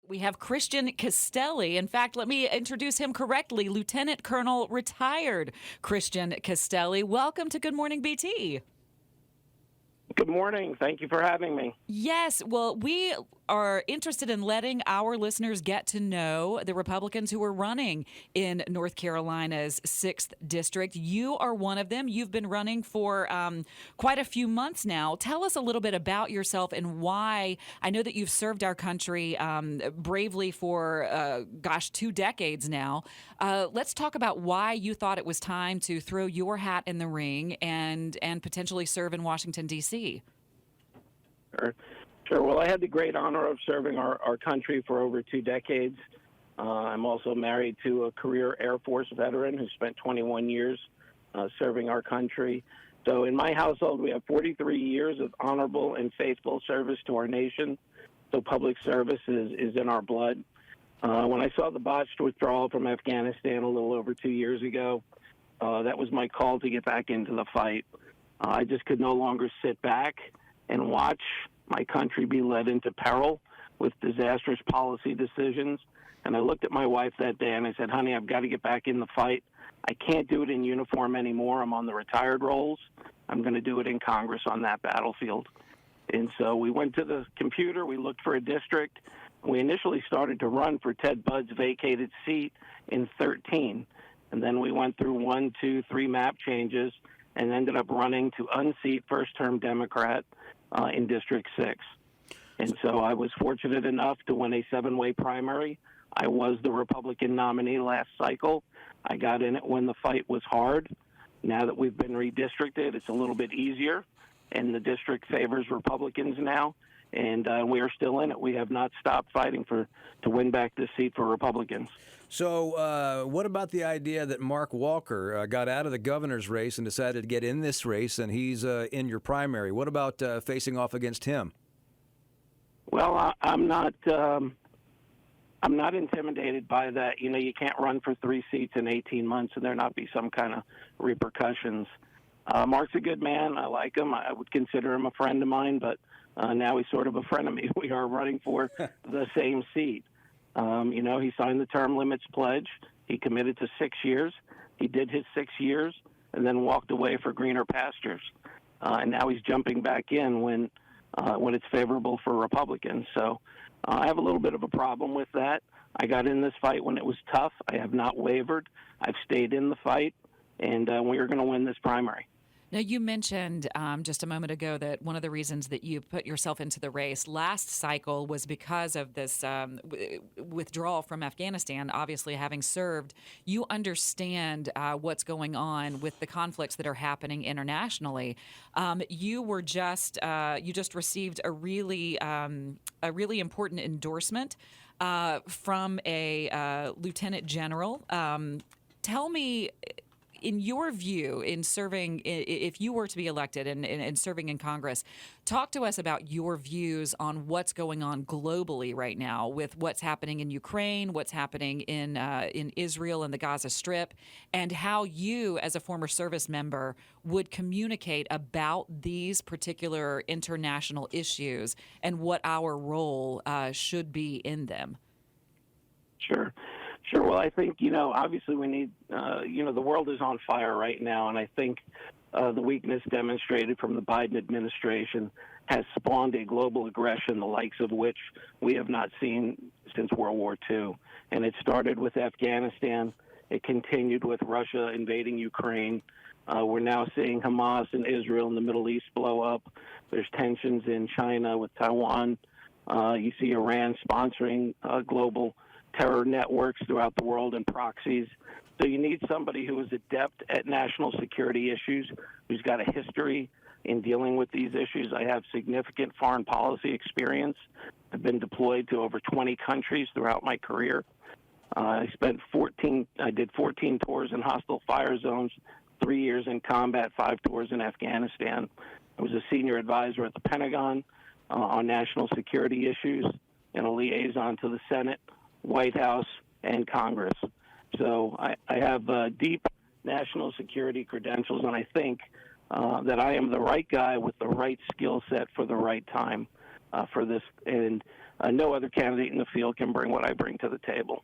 We have Christian Castelli. In fact, let me introduce him correctly. Lieutenant Colonel retired Christian Castelli. Welcome to Good Morning BT. Good morning. Thank you for having me. Yes, well, we are interested in letting our listeners get to know the Republicans who are running in North Carolina's 6th District. You are one of them. You've been running for quite a few months now. Tell us a little bit about yourself and why. I know that you've served our country bravely for, 2 decades now. Let's talk about why you thought it was time to throw your hat in the ring and potentially serve in Washington, D.C. Sure. Well, I had the great honor of serving our country for over 2 decades. I'm also married to a career Air Force veteran who spent 21 years serving our country. So in my household, we have 43 years of honorable and faithful service to our nation. So public service is in our blood. When I saw the botched withdrawal from Afghanistan a little over 2 years ago, that was my call to get back into the fight. I just could no longer sit back and watch my country be led into peril with disastrous policy decisions. And I looked at my wife that day and I said, honey, I've got to get back in the fight. I can't do it in uniform anymore. I'm on the retired rolls. I'm going to do it in Congress on that battlefield. And so we went to the computer. We looked for a district. We initially started to run for Ted Budd's vacated seat in 13. And then we went through 1, 2, 3 map changes and ended up running to unseat first-term Democrat in District 6. And so I was fortunate enough to win a 7-way primary. I was the Republican nominee last cycle. I got in it when the fight was hard. Now that we've been redistricted, it's a little bit easier, and the district favors Republicans now, and we are still in it. We have not stopped fighting to win back this seat for Republicans. So what about the idea that Mark Walker got out of the governor's race and decided to get in this race, and he's in your primary? What about facing off against him? Well, I'm not intimidated by that. You know, you can't run for 3 seats in 18 months and there not be some kind of repercussions. Mark's a good man. I like him. I would consider him a friend of mine, but now he's sort of a friend of me. We are running for the same seat. He signed the term limits pledge. He committed to 6 years. He did his 6 years and then walked away for greener pastures. And now he's jumping back in when it's favorable for Republicans. So I have a little bit of a problem with that. I got in this fight when it was tough. I have not wavered. I've stayed in the fight, and we are going to win this primary. Now, you mentioned just a moment ago that one of the reasons that you put yourself into the race last cycle was because of this withdrawal from Afghanistan. Obviously, having served, you understand what's going on with the conflicts that are happening internationally. You just received a really important endorsement from a lieutenant general. Tell me, in your view, in serving, if you were to be elected and serving in Congress, talk to us about your views on what's going on globally right now with what's happening in Ukraine, what's happening in Israel and the Gaza Strip, and how you, as a former service member, would communicate about these particular international issues and what our role should be in them. Sure. Well, I think, obviously we need, the world is on fire right now, and I think the weakness demonstrated from the Biden administration has spawned a global aggression, the likes of which we have not seen since World War II. And it started with Afghanistan. It continued with Russia invading Ukraine. We're now seeing Hamas and Israel in the Middle East blow up. There's tensions in China with Taiwan. You see Iran sponsoring global terror networks throughout the world and proxies. So you need somebody who is adept at national security issues, who's got a history in dealing with these issues. I have significant foreign policy experience. I've been deployed to over 20 countries throughout my career. I did 14 tours in hostile fire zones, 3 years in combat, 5 tours in Afghanistan. I was a senior advisor at the Pentagon on national security issues and a liaison to the Senate, White House, and Congress. So I have deep national security credentials, and I think that I am the right guy with the right skill set for the right time for this. And no other candidate in the field can bring what I bring to the table.